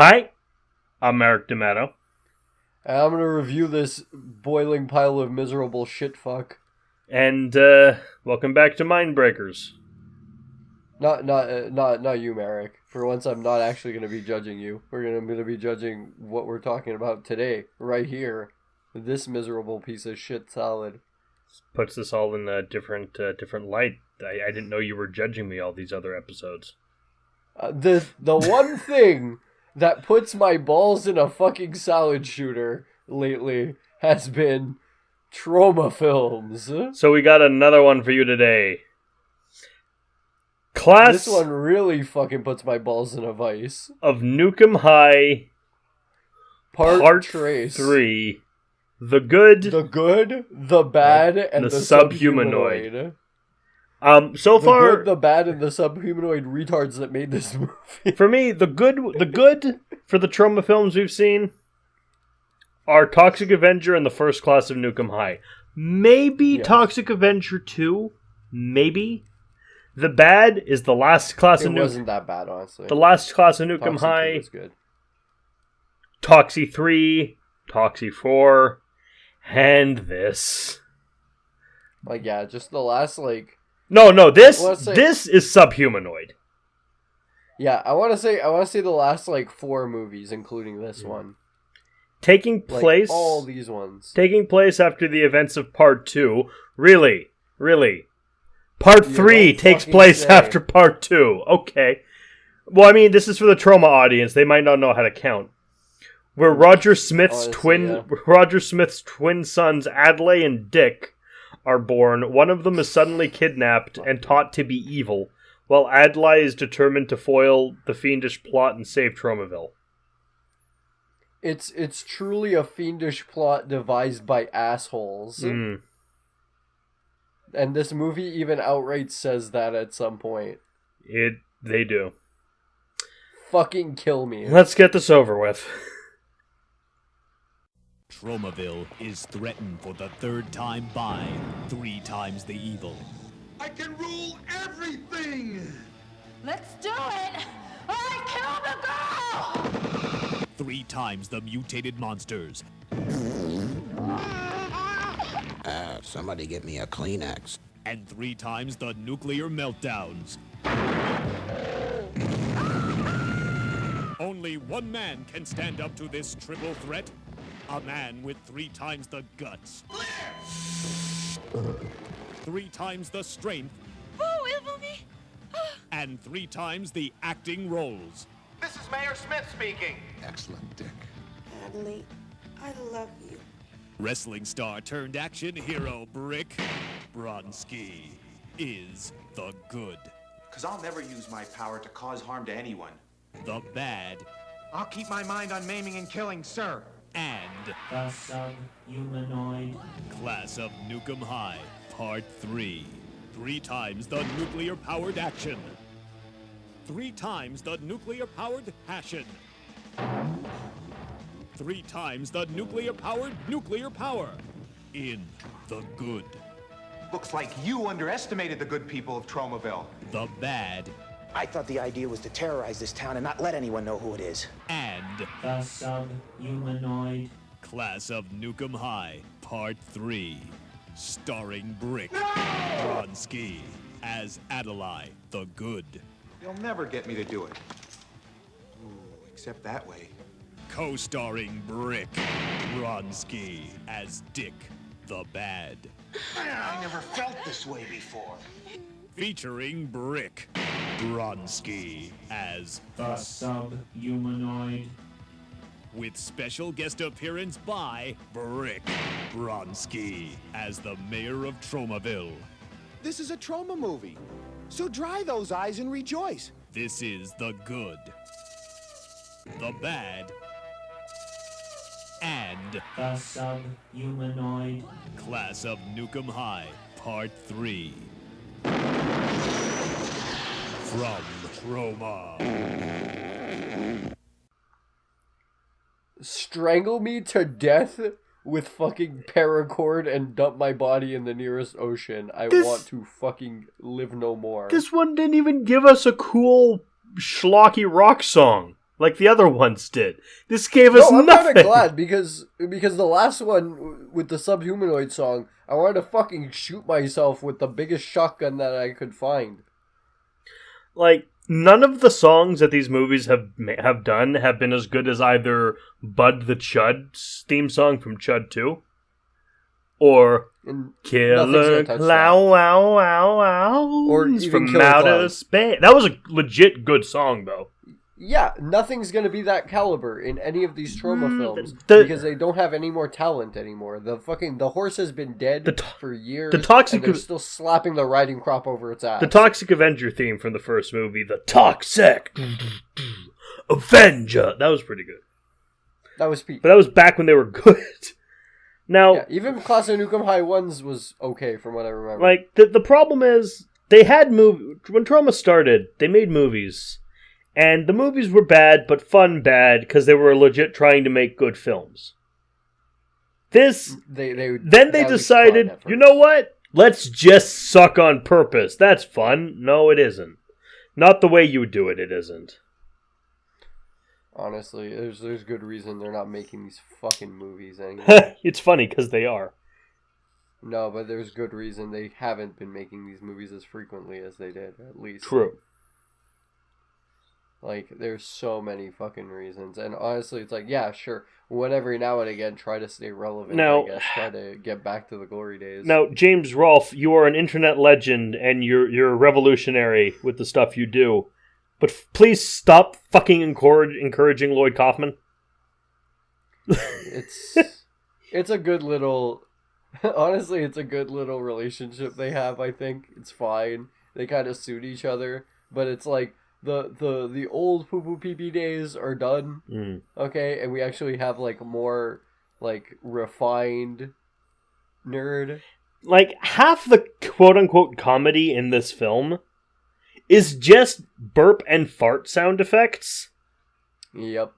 Hi, I'm Eric D'Amato. And I'm gonna review this boiling pile of miserable shit fuck. And, welcome back to Mindbreakers. Not you, Merrick. For once, I'm not actually gonna be judging you. I'm gonna be judging what we're talking about today, right here. This miserable piece of shit salad. Puts this all in a different light. I didn't know you were judging me all these other episodes. The one thing that puts my balls in a fucking salad shooter lately has been trauma films. So we got another one for you today. Class This one really fucking puts my balls in a vice. of Nukem High, Part Trace. 3. The Good, the Bad, and the Subhumanoid. So far, The Good, the Bad, and the Subhumanoid retards that made this movie. for me, the good for the trauma films we've seen are Toxic Avenger and the First Class of Nukem High. Maybe Yes. Toxic Avenger 2, maybe. The bad is the Last Class of It Nukem. wasn't that bad, honestly. The Last Class of Nukem Toxic High, 2 was good. Toxie 3, Toxie 4, and this. Like, yeah, just the last, No, this Let's say- this is Subhumanoid. yeah, I want to say the last, 4 movies, including this one. Taking place all these ones. taking place after the events of Part 2. Really. Part You 3 don't takes fucking place say. after Part 2. Okay. Well, I mean, this is for the trauma audience. They might not know how to count. Where Roger Smith's Honestly, twin sons, Adlai and Dick, are born. One of them is suddenly kidnapped and taught to be evil, while Adlai is determined to foil the fiendish plot and save Tromaville. It's truly a fiendish plot devised by assholes. Mm. And this movie even outright says that at some point. They do. Fucking kill me. Let's get this over with. Tromaville is threatened for the 3rd time by 3 times the evil. I can rule everything! Let's do it! I killed the girl! 3 times the mutated monsters. Somebody get me a Kleenex. And 3 times the nuclear meltdowns. Only one man can stand up to this triple threat. A man with 3 times the guts. 3 times the strength. Oh, il vaut me! And 3 times the acting roles. This is Mayor Smith speaking. Excellent, Dick. Adlai, I love you. Wrestling star turned action hero Brick Bronski is the good. Because I'll never use my power to cause harm to anyone. The bad. I'll keep my mind on maiming and killing, sir. And The Subhumanoid. Class of Nukem High, Part 3. 3 times the nuclear-powered action. 3 times the nuclear-powered passion. 3 times the nuclear-powered nuclear power. In the good. Looks like you underestimated the good people of Tromaville. The bad. I thought the idea was to terrorize this town and not let anyone know who it is. And The Subhumanoid. Class of Nukem High, Part 3. Starring Brick Bronski as Adlai the Good. You'll never get me to do it. Ooh, except that way. Co-starring Brick Bronski as Dick the Bad. I never felt this way before. Featuring Brick Bronski as The Subhumanoid. with special guest appearance by Brick Bronski as the mayor of Tromaville. This is a trauma movie, so dry those eyes and rejoice. This is the good, the bad, and The Subhumanoid. Class of Nukem High, Part 3. From Troma. Strangle me to death with fucking paracord and dump my body in the nearest ocean. I want to fucking live no more. This one didn't even give us a cool schlocky rock song. like the other ones did. This gave us I'm nothing. kind of glad because the last one with the Subhumanoid song, I wanted to fucking shoot myself with the biggest shotgun that I could find. Like, none of the songs that these movies have done have been as good as either Bud the Chud's theme song from Chud 2 or Killer Clow Wow Wow Wow or even from Killer Outer Clown. Space. That was a legit good song, though. Yeah, nothing's gonna be that caliber in any of these trauma films because they don't have any more talent anymore. The horse has been dead for years. The Toxic, and they're still slapping the riding crop over its ass. The Toxic Avenger theme from the first movie, the Toxic Avenger. That was pretty good. That was peak. But that was back when they were good. Now, yeah, even Class of Nukem High 1's was okay from what I remember. Like, the problem is, they had when Trauma started, they made movies. And the movies were bad, but fun bad, because they were legit trying to make good films. Then they decided, you know what? Let's just suck on purpose. That's fun. No, it isn't. Not the way you do it, it isn't. Honestly, there's good reason they're not making these fucking movies anymore. It's funny, because they are. No, but there's good reason they haven't been making these movies as frequently as they did, at least. True. Like, there's so many fucking reasons. And honestly, it's like, yeah, sure. Whenever now and again, try to stay relevant, now, I guess. Try to get back to the glory days. Now, James Rolfe, you are an internet legend, and you're revolutionary with the stuff you do. But please stop fucking encouraging Lloyd Kaufman. It's a good little... Honestly, it's a good little relationship they have, I think. It's fine. They kind of suit each other. But it's like... The old poo poo pee pee days are done, okay, and we actually have like more like refined nerd. Like half the quote unquote comedy in this film is just burp and fart sound effects. Yep.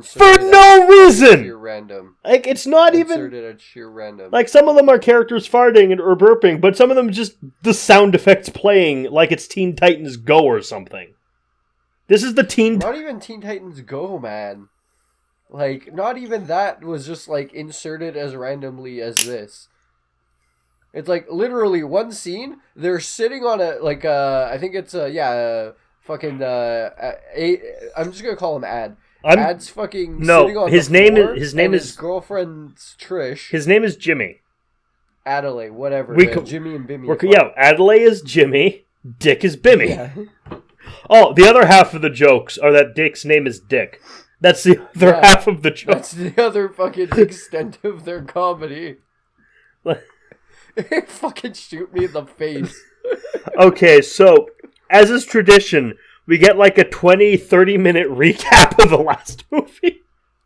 For no reason. Sheer random. Like it's not Inserted even at sheer random. Like some of them are characters farting or burping, but some of them just the sound effects playing like it's Teen Titans Go or something. This is the Not even Teen Titans Go, man. Like, not even that was just, like, inserted as randomly as this. It's, like, literally one scene, they're sitting on a, like, I think it's, fucking, I'm just gonna call him Ad. Ad's fucking sitting on his the name floor, is his name is his girlfriend's Trish. His name is Jimmy. Adelaide, whatever. Jimmy and Bimmy. Adelaide is Jimmy, Dick is Bimmy. Yeah. Oh, the other half of the jokes are that Dick's name is Dick. That's the other half of the joke. That's the other fucking extent of their comedy. Fucking shoot me in the face. Okay, so, as is tradition, we get like a 20-30 minute recap of the last movie.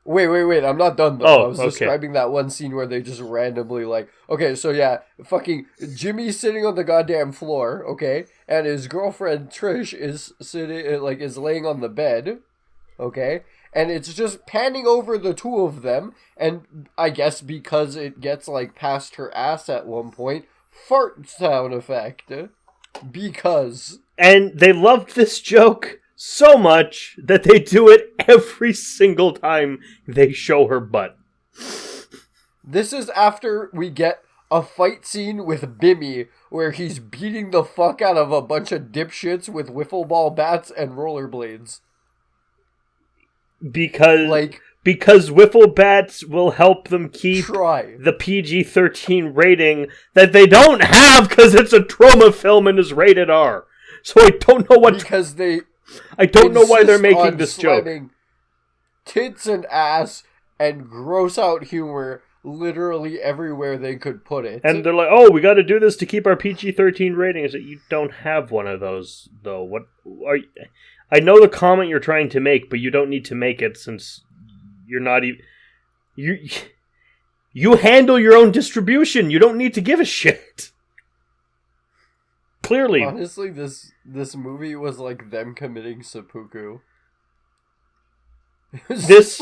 Wait, I'm not done though. I was describing that one scene where they just randomly like, okay, so yeah, fucking Jimmy's sitting on the goddamn floor, okay, and his girlfriend Trish is is laying on the bed, okay, and it's just panning over the two of them, and I guess because it gets like past her ass at one point, fart sound effect, because. And they loved this joke so much that they do it every single time they show her butt. This is after we get a fight scene with Bimmy where he's beating the fuck out of a bunch of dipshits with wiffle ball bats and rollerblades. Because wiffle bats will help them keep the PG-13 rating that they don't have because it's a trauma film and is rated R. So I don't know what... I don't know why they're making this joke. Tits and ass and gross out humor literally everywhere they could put it. And they're like, oh, we got to do this to keep our PG-13 rating. Is that you don't have one of those, though. What are you... I know the comment you're trying to make, but you don't need to make it since you're not even... You handle your own distribution. You don't need to give a shit. Clearly. Honestly, this movie was like them committing seppuku. It was just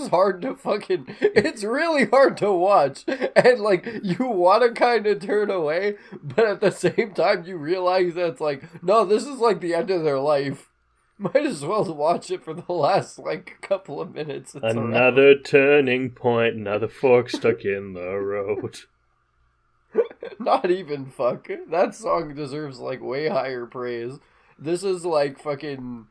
hard to fucking... It's really hard to watch. And like, you want to kind of turn away, but at the same time you realize that it's like, no, this is like the end of their life. Might as well watch it for the last, couple of minutes. It's another turning point, another fork stuck in the road. Not even fuck. That song deserves, way higher praise. This is like fucking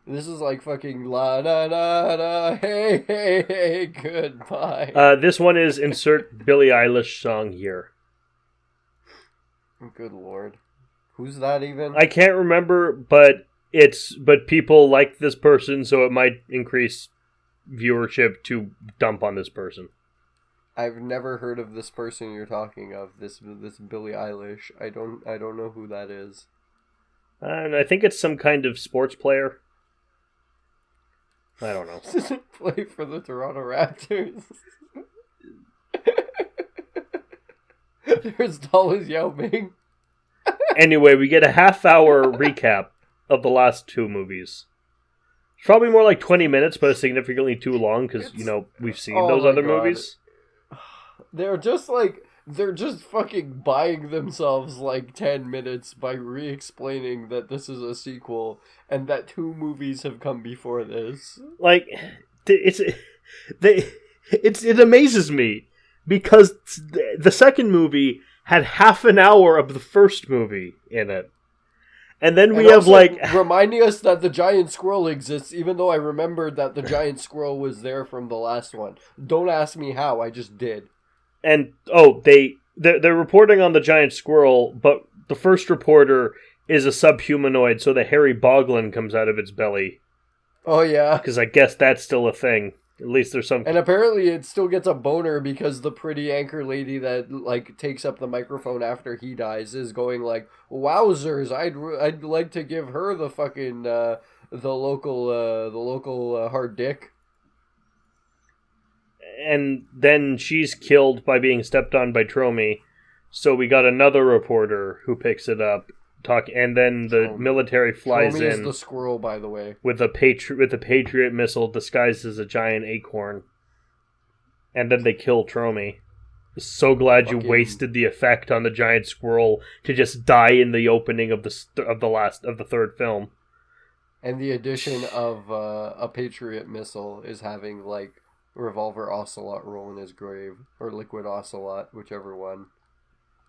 la na na na, hey, hey, hey, goodbye. This one is insert Billie Eilish song here. Good lord. Who's that even? I can't remember, but people like this person, so it might increase viewership to dump on this person. I've never heard of this person you're talking of. This Billie Eilish. I don't know who that is. And I think it's some kind of sports player. I don't know. Does it play for the Toronto Raptors? They're as tall as Yao Ming. Anyway, we get a half-hour recap of the last two movies. It's probably more like 20 minutes, but it's significantly too long because, we've seen those other movies. They're just fucking buying themselves 10 minutes by re-explaining that this is a sequel and that 2 movies have come before this. It amazes me because the second movie had half an hour of the first movie in it. And then we have reminding us that the giant squirrel exists, even though I remembered that the giant squirrel was there from the last one. Don't ask me how, I just did. And they're reporting on the giant squirrel, but the first reporter is a subhumanoid, so the hairy boglin comes out of its belly. Oh yeah, because I guess that's still a thing. At least there's some. And apparently, it still gets a boner because the pretty anchor lady that takes up the microphone after he dies is going "Wowzers! I'd like to give her the fucking the local hard dick." And then she's killed by being stepped on by Tromi. So we got another reporter who picks it up. And then the military flies Tromi in. Is the squirrel, by the way, with a Patriot missile disguised as a giant acorn. And then they kill Tromi. So glad you wasted the effect on the giant squirrel to just die in the opening of the third film. And the addition of a Patriot missile is having Revolver Ocelot roll in his grave, or Liquid Ocelot, whichever one.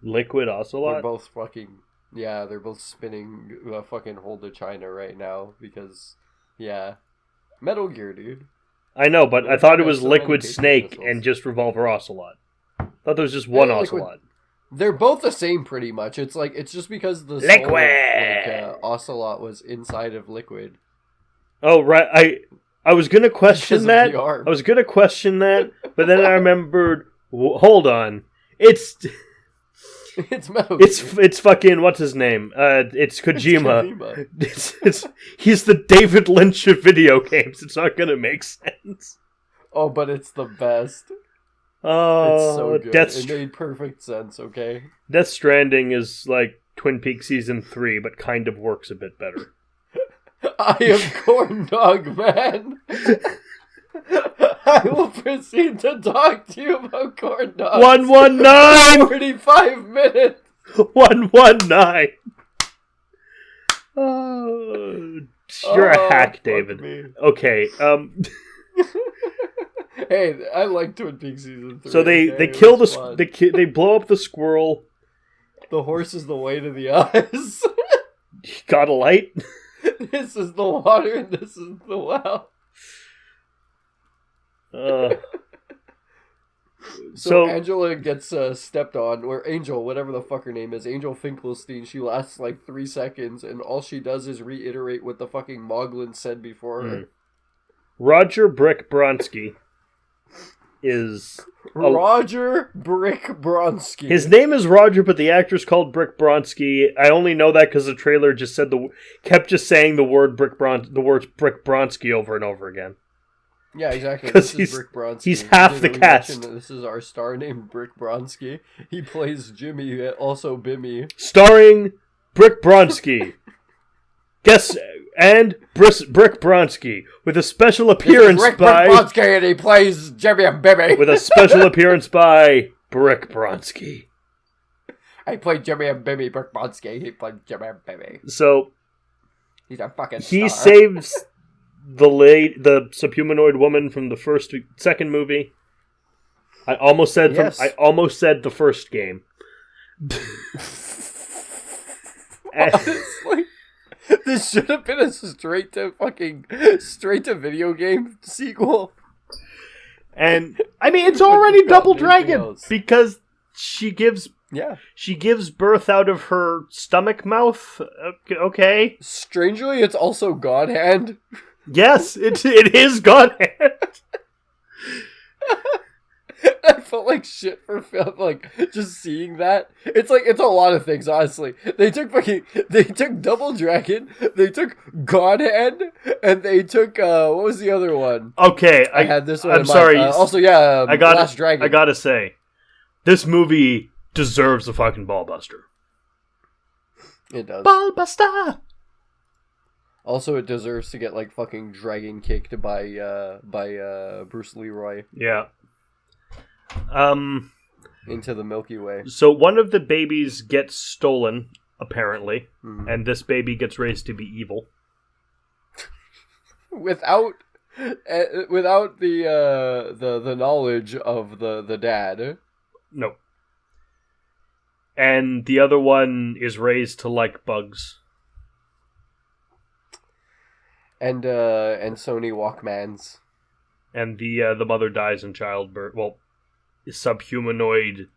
Liquid Ocelot? They're both fucking... Yeah, they're both spinning fucking Hold to China right now, because... Yeah. Metal Gear, dude. I know, but I thought it was Liquid Snake missiles. And just Revolver Ocelot. I thought there was just one Ocelot. They're both the same, pretty much. It's it's just because the Liquid! Soul of, Ocelot was inside of Liquid. Oh, right. I was gonna question that. I was gonna question that, but then I remembered. Hold on, it's Metal. It's fucking what's his name? It's Kojima. He's the David Lynch of video games. It's not gonna make sense. Oh, but it's the best. Oh, it's so good. It made perfect sense. Okay. Death Stranding is like Twin Peaks Season 3, but kind of works a bit better. I am Corn Dog Man. I will proceed to talk to you about corn dogs. 119! 45 minutes! 119! Oh, you're a hack, David. Me. Okay, Hey, I like Twin Peaks Season 3. So they kill they blow up the squirrel. The horse is the way to the eyes. Got a light? This is the water and this is the well. So Angela gets stepped on, or Angel, whatever the fuck her name is, Angel Finkelstein. She lasts 3 seconds, and all she does is reiterate what the fucking Moglin said before her. Roger Brick Bronsky is... Roger Brick Bronsky. His name is Roger, but the actor's called Brick Bronsky. I only know that because the trailer just kept saying the words Brick Bronsky over and over again. Yeah, exactly. Because Brick Bronsky. He's half the cast. This is our star named Brick Bronsky. He plays Jimmy, also Bimmy. Starring Brick Bronsky. Brick Bronsky with a special appearance by Brick Bronsky, and he plays Jimmy and Bimmy. With a special appearance by Brick Bronsky. I played Jimmy and Bimmy. Brick Bronsky. He played Jimmy and Bimmy. So He's a fucking He star. saves the subhumanoid woman from the second movie. I almost said the first game. Honestly, this should have been a straight to video game sequel. And I mean, it's already Double Dragon else. because she gives birth out of her stomach mouth. Okay. Strangely, it's also God Hand. Yes, it is God Hand. I felt like shit for film, like just seeing that. It's a lot of things, honestly. They took Double Dragon, they took God Hand, and they took what was the other one? Okay, I had this one. I'm sorry. Last Dragon. I gotta say, this movie deserves a fucking ballbuster. It does. Ballbuster. Also, it deserves to get like fucking dragon kicked by Bruce Leroy. Yeah. Into the Milky Way. So one of the babies gets stolen, apparently, and this baby gets raised to be evil. Without the knowledge of the dad. No. And the other one is raised to like bugs. And Sony Walkmans. And the mother dies in childbirth. Well, subhumanoid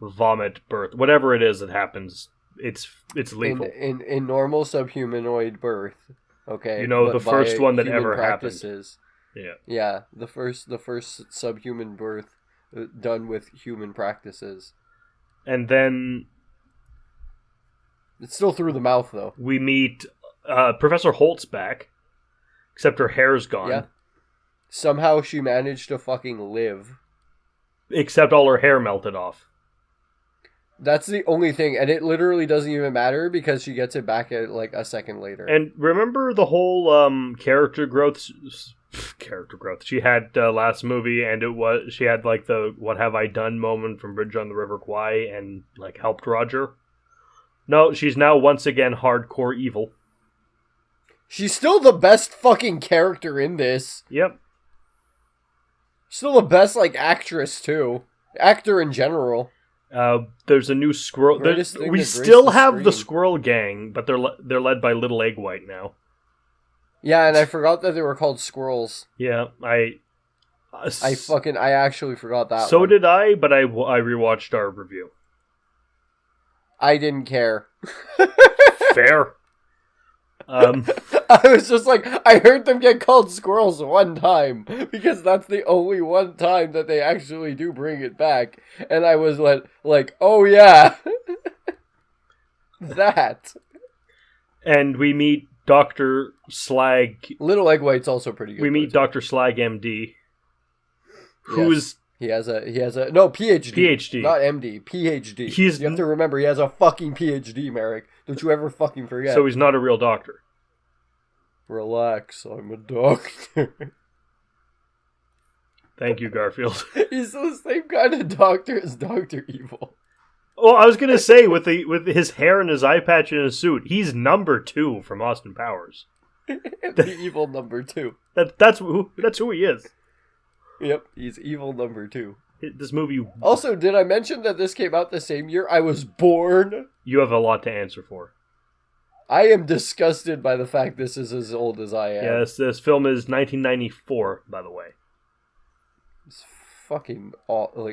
vomit birth. Whatever it is that happens, it's lethal. In normal subhumanoid birth. Okay. You know, the first one that ever practices. happened. Yeah. Yeah, the first subhuman birth done with human practices. And then it's still through the mouth, though. We meet Professor Holt's back, except her hair's gone. Yeah. Somehow she managed to fucking live. Except all her hair melted off. That's the only thing, and it literally doesn't even matter because she gets it back at like a second later. And remember the whole character growth she had last movie, and she had like the "What have I done" moment from Bridge on the River Kwai, and like helped Roger. No, she's now once again hardcore evil. She's still the best fucking character in this. Yep. Still the best, like, actress, too. Actor in general. There's a new squirrel. We still have the squirrel gang, but they're led by Little Egg White now. Yeah, and I forgot that they were called squirrels. Yeah, I actually forgot that So one. did I, but I rewatched our review. I didn't care. Fair. I was just like, I heard them get called squirrels one time, because that's the only one time that they actually do bring it back, and I was like, oh yeah, that. And we meet Dr. Slag. Little Egg White's also pretty good. We meet Dr. Slag MD, who's... Yes. He has a no PhD. PhD. Not MD. PhD. You have to remember he has a fucking PhD, Merrick. Don't you ever fucking forget. So he's not a real doctor. Relax, I'm a doctor. Thank you, Garfield. He's the same kind of doctor as Dr. Evil. Well, I was gonna say with his hair and his eye patch and his suit, he's number 2 from Austin Powers. The evil number 2. That's who he is. Yep, he's evil number 2. This movie... Also, did I mention that this came out the same year I was born? You have a lot to answer for. I am disgusted by the fact this is as old as I am. Yes, this film is 1994, by the way. It's fucking...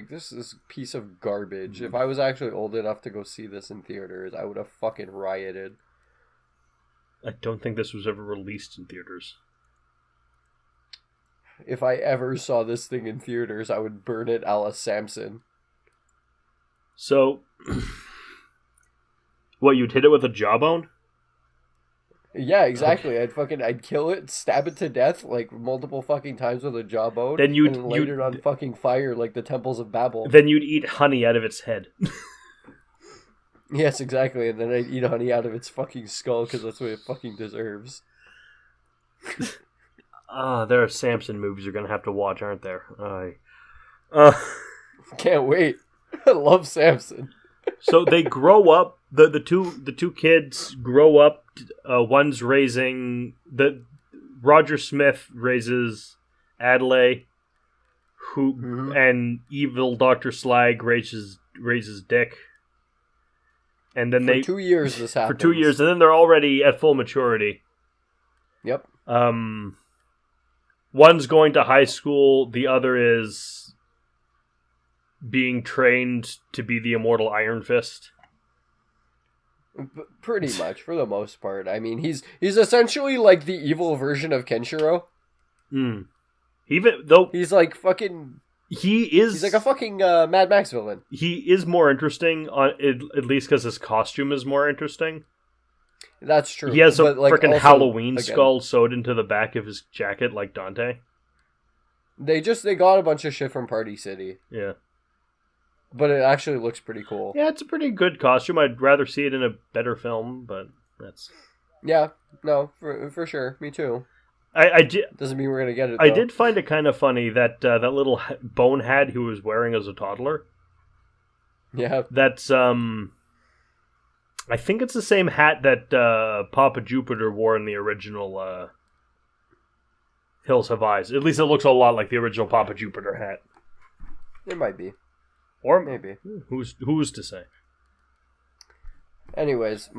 this is a piece of garbage. If I was actually old enough to go see this in theaters, I would have fucking rioted. I don't think this was ever released in theaters. If I ever saw this thing in theaters, I would burn it a la Samson. So, what, you'd hit it with a jawbone? Yeah, exactly. I'd kill it, stab it to death, like, multiple fucking times with a jawbone, and light it on fucking fire like the temples of Babel. Then you'd eat honey out of its head. Yes, exactly, and then I'd eat honey out of its fucking skull, because that's what it fucking deserves. There are Samson movies you're going to have to watch, aren't there? Can't wait. I love Samson. So they grow up the two kids grow up. One's raising Roger Smith raises Adelaide, and evil Dr. Slag raises Dick. And then for 2 years this happens. For 2 years, and then they're already at full maturity. Yep. One's going to high school, the other is being trained to be the immortal Iron Fist. Pretty much, for the most part. I mean, he's essentially like the evil version of Kenshiro. Even though he's like fucking... He's like a fucking Mad Max villain. He is more interesting, at least because his costume is more interesting. That's true. He has a freaking Halloween skull sewed into the back of his jacket like Dante. They got a bunch of shit from Party City. Yeah. But it actually looks pretty cool. Yeah, it's a pretty good costume. I'd rather see it in a better film, but that's... Yeah, no, for sure. Me too. Doesn't mean we're going to get it, though. I did find it kind of funny that that little bone hat he was wearing as a toddler. Yeah. That's, I think it's the same hat that Papa Jupiter wore in the original Hills Have Eyes. At least it looks a lot like the original Papa Jupiter hat. It might be. Or maybe. Who's to say? Anyways,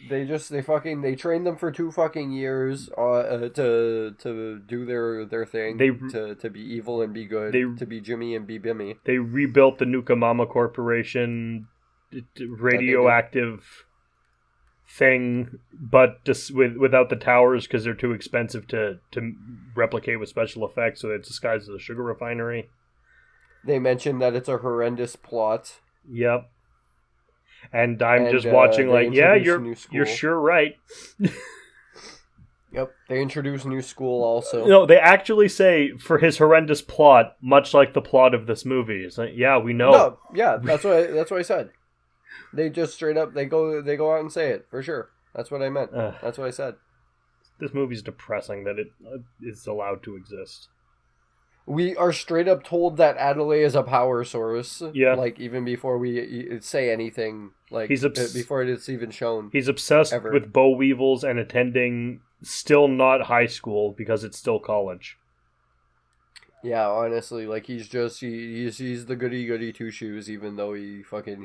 they trained them for 2 fucking years to do their thing, to be evil and be good, to be Jimmy and be Bimmy. They rebuilt the Nukem Corporation radioactive thing, but just without the towers because they're too expensive to replicate with special effects, so it's disguised as a sugar refinery. They mentioned that it's a horrendous plot. Yep. And I'm just watching like, yeah, you're sure right. Yep, they introduce new school also. No, they actually say for his horrendous plot, much like the plot of this movie. It's like, yeah, we know. No, yeah, that's what I said. They just straight up they go out and say it for sure. That's what I meant. That's what I said. This movie's depressing that it is allowed to exist. We are straight up told that Adelaide is a power source. Yeah. Like, even before we say anything. Like, before it's even shown. He's obsessed with bow weevils and attending still not high school because it's still college. Yeah, honestly, like, he's the goody two shoes, even though he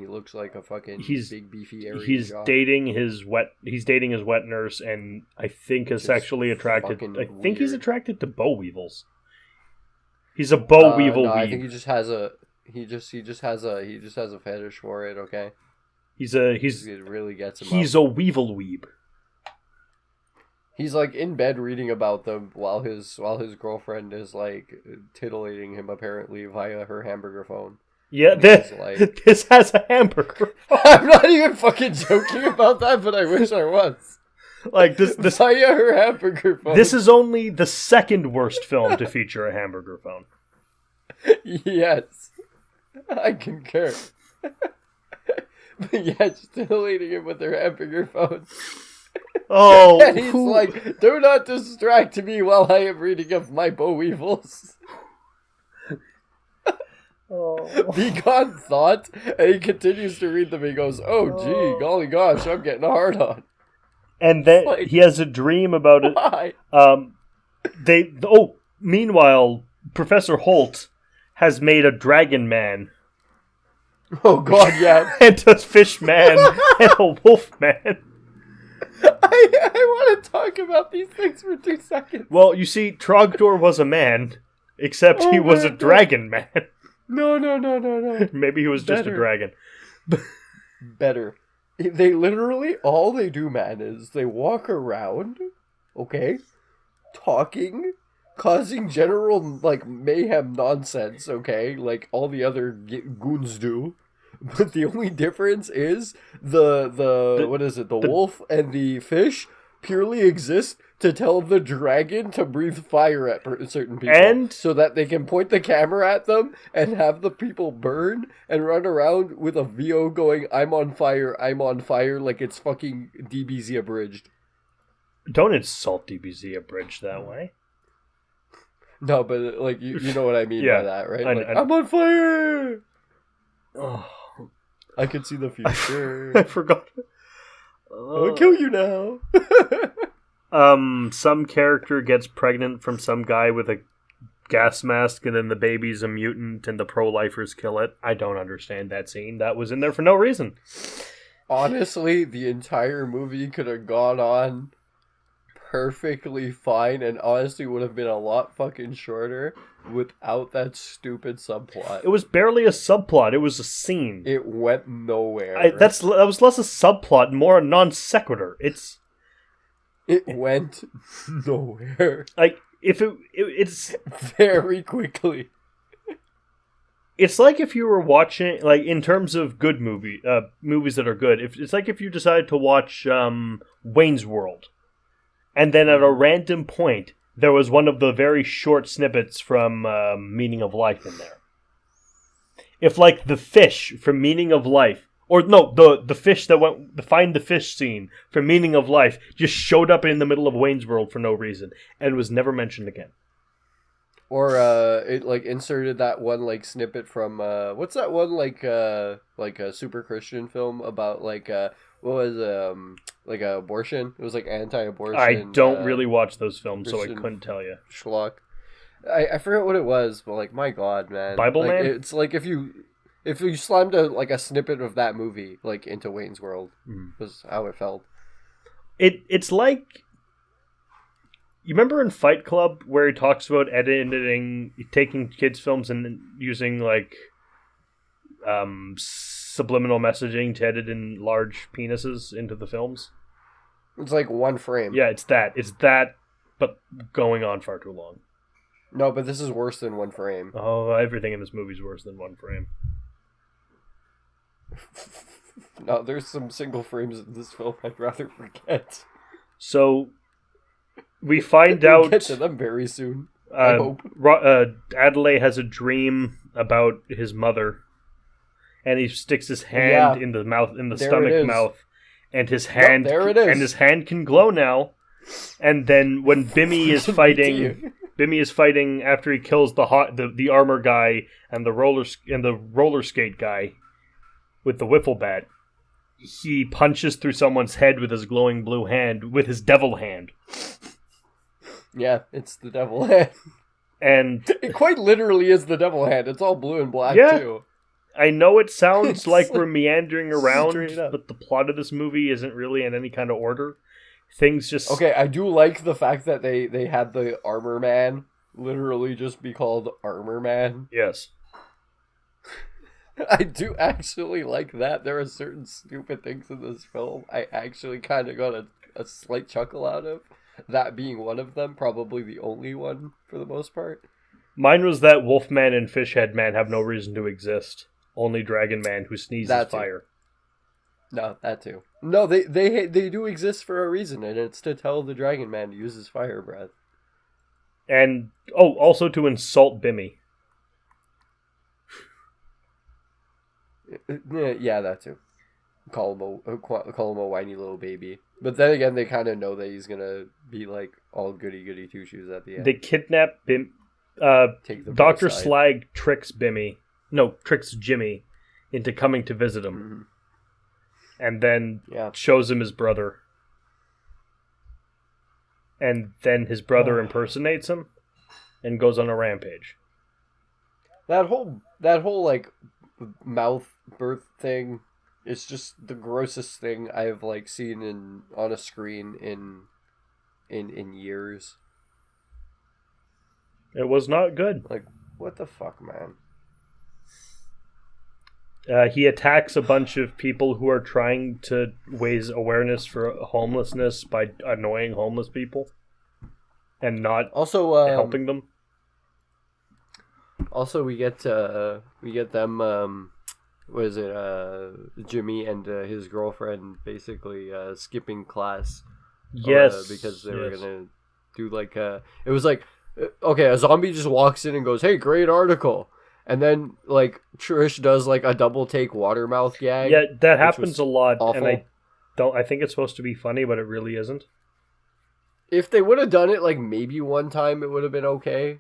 looks like a fucking big beefy area. He's dating his wet nurse, and I think is sexually attracted. Think he's attracted to bow weevils. He's a bow weevil. No, weeb. I think he just has a fetish for it. Okay. It really gets him. He's a weevil weeb. He's like in bed reading about them while his girlfriend is like titillating him apparently via her hamburger phone. Yeah, this has a hamburger phone. I'm not even fucking joking about that, but I wish I was. Like this via her hamburger phone. This is only the second worst film to feature a hamburger phone. Yes, I concur. But yeah, just titillating him with her hamburger phone. Oh, and he's like, "Do not distract me while I am reading of my bow weevils." Be gone, thought. And he continues to read them. He goes, "Oh, gee, golly gosh, I'm getting a hard on." And then he has a dream about it. Why? Meanwhile, Professor Holt has made a dragon man. Oh God, yeah. And a fish man and a wolf man. I want to talk about these things for 2 seconds. Well, you see, Trogdor was a man, except he was a dragon man. No. Maybe he was just a dragon. Better. They literally, all they do, man, is they walk around, okay, talking, causing general, like, mayhem nonsense, okay, like all the other goons do. But the only difference is the wolf and the fish purely exist to tell the dragon to breathe fire at certain people. And so that they can point the camera at them and have the people burn and run around with a VO going, I'm on fire, like it's fucking DBZ abridged. Don't insult DBZ abridged that way. No, but like you know what I mean by that, right? I'm on fire! I can see the future. I forgot. I'll kill you now. Some character gets pregnant from some guy with a gas mask, and then the baby's a mutant, and the pro-lifers kill it. I don't understand that scene. That was in there for no reason. Honestly, the entire movie could have gone on perfectly fine, and honestly would have been a lot fucking shorter without that stupid subplot. It was barely a subplot. It was a scene. It went nowhere. That was less a subplot, more a non sequitur. It went nowhere. Like, it's very quickly. It's like if you were watching, like, in terms of good movies that are good. It's like if you decided to watch Wayne's World, and then at a random point there was one of the very short snippets from Meaning of Life in there. If, like, the fish from Meaning of Life, or no, the fish that went, the Find the Fish scene from Meaning of Life just showed up in the middle of Wayne's World for no reason and was never mentioned again. Or it like inserted that one like snippet from what's that one like a super Christian film about like what was like abortion? It was like anti-abortion. I don't really watch those films, Christian so I couldn't tell you. Schlock. I forget what it was, but like my God, man, Bible like, Man. It's like if you slammed a snippet of that movie like into Wayne's World, was how it felt. It's like, you remember in Fight Club where he talks about taking kids' films and using like subliminal messaging to edit in large penises into the films? It's like one frame. Yeah, it's that, but going on far too long. No, but this is worse than one frame. Oh, everything in this movie is worse than one frame. No, there's some single frames in this film I'd rather forget. So we find out. We'll get to them very soon. I hope. Adelaide has a dream about his mother, and he sticks his hand in the mouth, in the stomach mouth, and his hand, there it is. And his hand can glow now. And then when Bimmy is fighting after he kills the armor guy and the roller skate guy with the wiffle bat, he punches through someone's head with his glowing blue hand, with his devil hand. Yeah, it's the devil hand. And it quite literally is the devil hand. It's all blue and black, too. I know it sounds like we're meandering around, but the plot of this movie isn't really in any kind of order. Things just... Okay, I do like the fact that they had the Armor Man literally just be called Armor Man. Yes. I do actually like that. There are certain stupid things in this film I actually kind of got a slight chuckle out of. That being one of them, probably the only one for the most part. Mine was that Wolfman and Fishhead Man have no reason to exist. Only Dragon Man who sneezes fire. No, that too. No, they do exist for a reason, and it's to tell the Dragon Man to use his fire breath. And, also to insult Bimmy. Yeah, that too. Call him a whiny little baby. But then again, they kind of know that he's gonna be like all goody two shoes at the end. They kidnap Dr. Slag tricks Jimmy into coming to visit him. Mm-hmm. And then shows him his brother. And then his brother impersonates him and goes on a rampage. That whole like mouth birth thing is just the grossest thing I have like seen on a screen in years. It was not good. Like, what the fuck, man? He attacks a bunch of people who are trying to raise awareness for homelessness by annoying homeless people and not helping them. Also, we get them. What is it? Jimmy and his girlfriend basically skipping class. Yes, because they were gonna do like it was like a zombie just walks in and goes, "Hey, great article." And then, like, Trish does, like, a double-take watermouth gag. Yeah, that happens a lot, awful. And I think it's supposed to be funny, but it really isn't. If they would have done it, like, maybe one time, it would have been okay.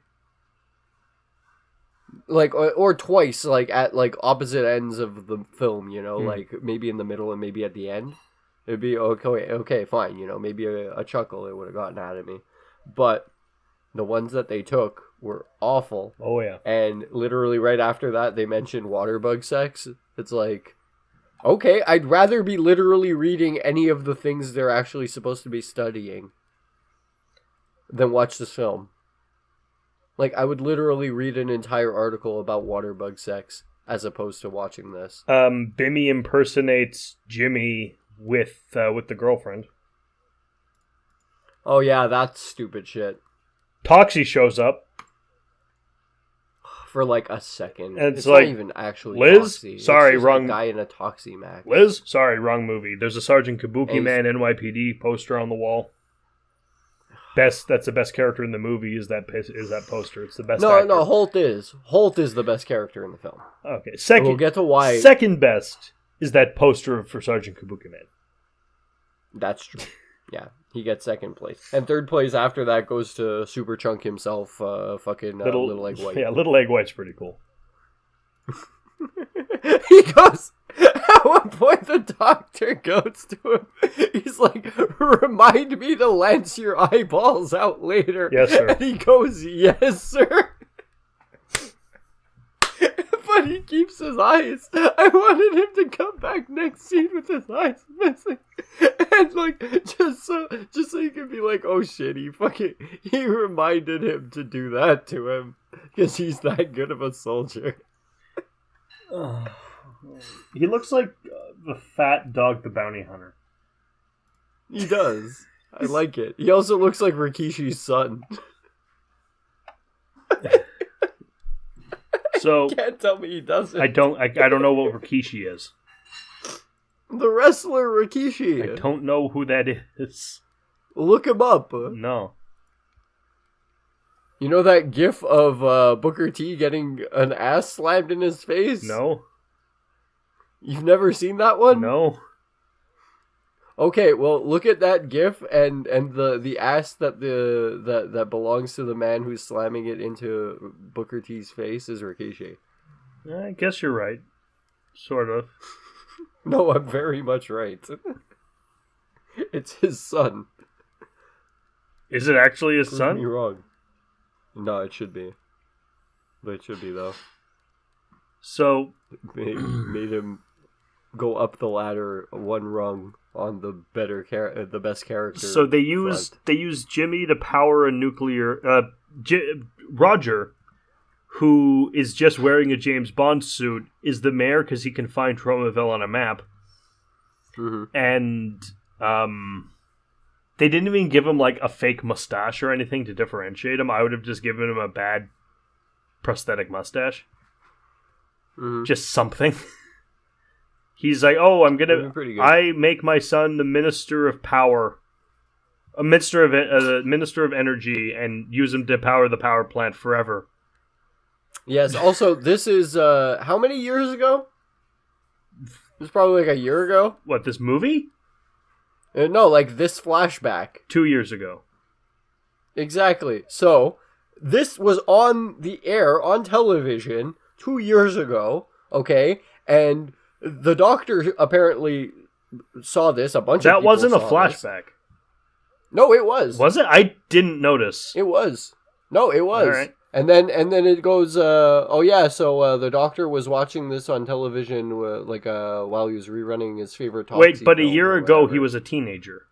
Like, or twice, like, at, like, opposite ends of the film, you know? Like, maybe in the middle and maybe at the end. It'd be, okay, fine, you know? Maybe a chuckle it would have gotten out of me. But the ones that they took were awful. Oh, yeah. And literally right after that, they mentioned water bug sex. It's like, okay, I'd rather be literally reading any of the things they're actually supposed to be studying than watch this film. Like, I would literally read an entire article about water bug sex as opposed to watching this. Bimmy impersonates Jimmy with the girlfriend. Oh yeah, that's stupid shit. Toxie shows up. For like a second. And it's like, not even actually Liz? Toxie. Sorry, it's just wrong a guy in a Toxie Mac. Liz? Sorry, wrong movie. There's a Sergeant Kabuki Ace. Man NYPD poster on the wall. That's the best character in the movie is that poster. It's the best actor. No, Holt is the best character in the film. Okay, second. We'll get to why. Second best is that poster for Sergeant Kabuki Man. That's true. Yeah, he gets second place. And third place after that goes to Super Chunk himself, fucking Little Egg White. Yeah, Little Egg White's pretty cool. He goes, at one point the doctor goes to him, he's like, remind me to lance your eyeballs out later. Yes, sir. And he goes, yes, sir. But he keeps his eyes. I wanted him to come back next scene with his eyes missing. And like, just so he can be like, oh shit, he reminded him to do that to him. Because he's that good of a soldier. He looks like the fat dog, the bounty hunter. He does. I like it. He also looks like Rikishi's son. So You can't tell me he doesn't. I don't know what Rikishi is. The wrestler Rikishi. I don't know who that is. Look him up. No. You know that gif of Booker T getting an ass slammed in his face? No. You've never seen that one? No. Okay, well, look at that gif and the ass that that belongs to the man who's slamming it into Booker T's face is Rikishi. I guess you're right. Sort of. No, I'm very much right. It's his son. Is it actually his son? You're wrong. No, it should be. But it should be, though. So... Made him go up the ladder one rung on the the best character. So they used Jimmy to power a nuclear... Roger, who is just wearing a James Bond suit, is the mayor because he can find Tromaville on a map. Mm-hmm. And they didn't even give him like a fake mustache or anything to differentiate him. I would have just given him a bad prosthetic mustache. Mm-hmm. Just something. He's like, oh, I make my son the Minister of Power, a Minister of Energy, and use him to power the power plant forever. Yes, also, this is, how many years ago? It was probably like a year ago. What, this movie? No, like this flashback. 2 years ago. Exactly. So, this was on the air, on television, 2 years ago, okay? And the doctor apparently saw this, a bunch of people That wasn't a saw flashback. This. No, it was. Was it? I didn't notice. It was. No, it was. All right. And then it goes, oh yeah, so the doctor was watching this on television while he was rerunning his favorite Toxie Wait, but a film year or ago whatever. he was a teenager.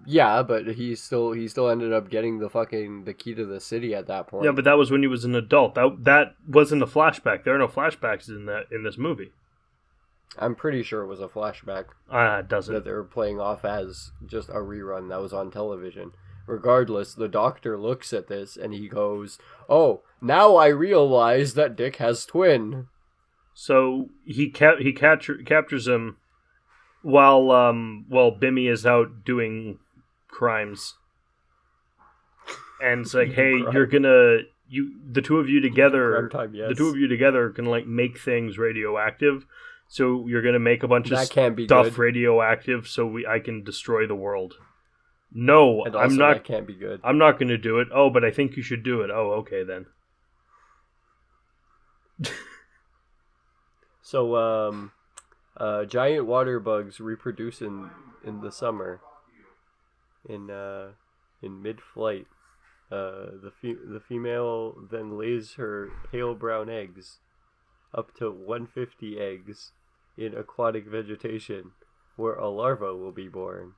Yeah, but he still ended up getting the key to the city at that point. Yeah, but that was when he was an adult. That wasn't a flashback. There are no flashbacks in this movie. I'm pretty sure it was a flashback. It doesn't. That they were playing off as just a rerun that was on television. Regardless, the doctor looks at this and he goes, "Oh, now I realize that Dick has twin." So he captures him while Bimmy is out doing crimes, and it's like, "Hey, the two of you together, the two of you together can like make things radioactive. So you're gonna make a bunch of stuff radioactive, so I can destroy the world." No, I'm not. That can't be good. I'm not going to do it. Oh, but I think you should do it. Oh, okay then. So, giant water bugs reproduce in the summer. In mid-flight, the female then lays her pale brown eggs, up to 150 eggs, in aquatic vegetation, where a larva will be born.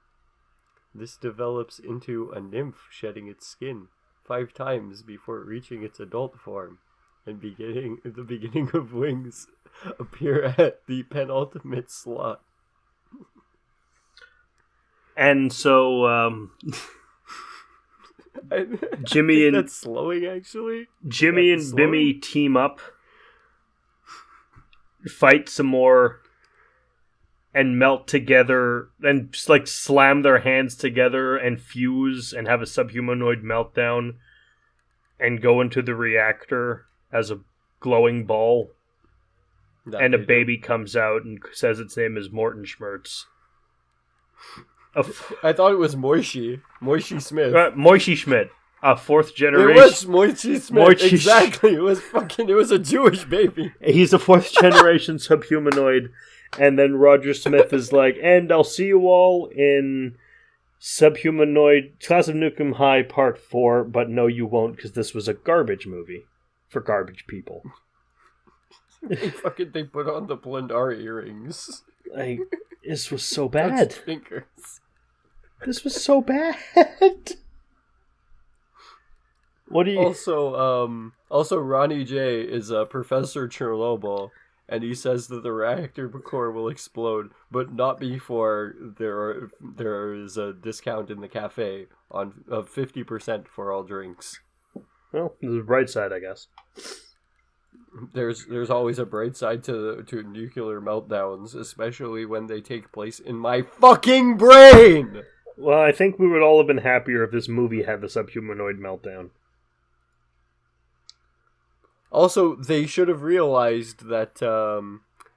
This develops into a nymph shedding its skin 5 times before reaching its adult form, and the beginning of wings appear at the penultimate slot. And so, Jimmy and that's slowing actually. Jimmy and Bimmy team up, fight some more, and melt together, and just like slam their hands together and fuse and have a subhumanoid meltdown, and go into the reactor as a glowing ball. And a baby comes out and says its name is Morton Schmertz. I thought it was Moishi Smith. Moishi Schmidt, a 4th generation. It was Moishi Smith. Exactly. It was a Jewish baby. He's a 4th generation subhumanoid. And then Roger Smith is like, and I'll see you all in Subhumanoid Class of Nukem High Part 4, but no, you won't, because this was a garbage movie for garbage people. They put on the Blendar earrings. This was so bad. Fingers. This was so bad. What do you... Also, Ronnie J is Professor Chernobyl, and he says that the reactor core will explode, but not before there is a discount in the cafe of 50% for all drinks. Well, there's a bright side, I guess. There's always a bright side to nuclear meltdowns, especially when they take place in my fucking brain! Well, I think we would all have been happier if this movie had the subhumanoid meltdown. Also, they should have realized that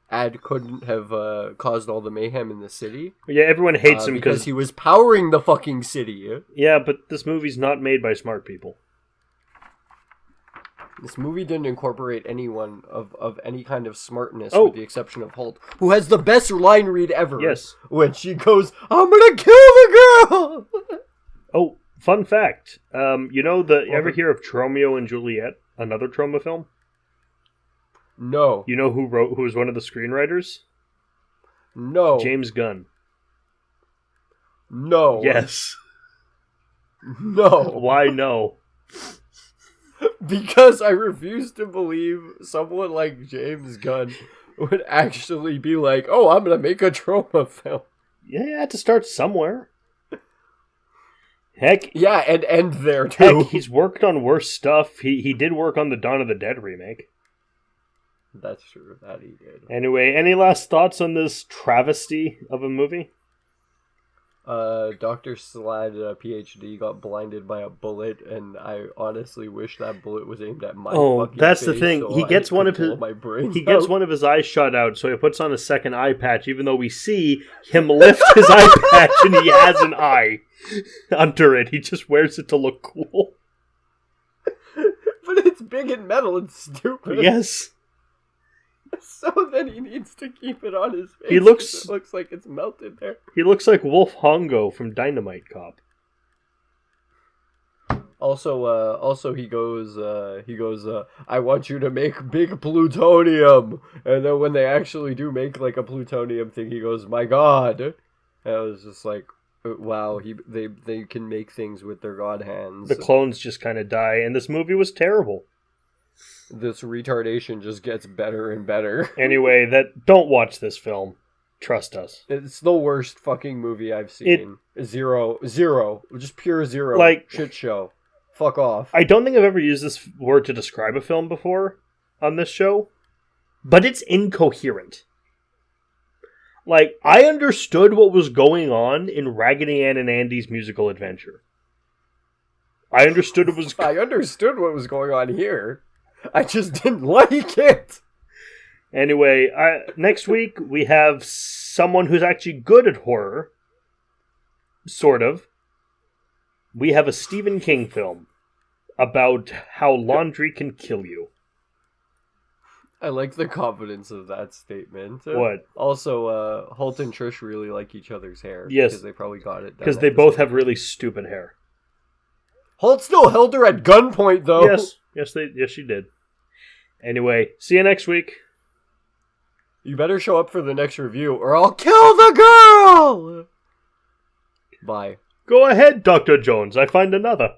Ad couldn't have caused all the mayhem in the city. Yeah, everyone hates him because he was powering the fucking city. Yeah, but this movie's not made by smart people. This movie didn't incorporate anyone of any kind of smartness, with the exception of Holt, who has the best line read ever. Yes. When she goes, I'm gonna kill the girl! Oh, fun fact. Ever hear of Tromeo and Juliet, another Troma film? No. You know who was one of the screenwriters? No. James Gunn. No. Yes. No. Why no? Because I refuse to believe someone like James Gunn would actually be like, oh, I'm going to make a Troma film. Yeah, you had to start somewhere. Heck. Yeah, and end there, too. Heck, he's worked on worse stuff. He did work on the Dawn of the Dead remake. That's true, that he did. Anyway, any last thoughts on this travesty of a movie? Dr. Slad, PhD, got blinded by a bullet, and I honestly wish that bullet was aimed at my fucking that's face, the thing. So he gets one of his eyes shot out, so he puts on a second eye patch, even though we see him lift his eye patch and he has an eye under it. He just wears it to look cool. But it's big and metal and stupid. Yes. So then he needs to keep it on his face. It looks like it's melted there. He looks like Wolf Hongo from Dynamite Cop. Also he goes, I want you to make big plutonium. And then when they actually do make like a plutonium thing, he goes, my God. And I was just like, wow, they can make things with their god hands. The clones just kind of die, and this movie was terrible. This retardation just gets better and better. Anyway, don't watch this film. Trust us. It's the worst fucking movie I've seen. Zero. Just pure zero. Shit show. Fuck off. I don't think I've ever used this word to describe a film before on this show, but it's incoherent. I understood what was going on in Raggedy Ann and Andy's Musical Adventure. I understood what was going on here. I just didn't like it. Anyway, next week we have someone who's actually good at horror. Sort of. We have a Stephen King film about how laundry can kill you. I like the confidence of that statement. What? Also, Holt and Trish really like each other's hair. Yes. Because they probably got it done. Because they both have really stupid hair. Holt still held her at gunpoint, though. Yes, she did. Anyway, see you next week. You better show up for the next review, or I'll kill the girl! Bye. Go ahead, Dr. Jones. I find another.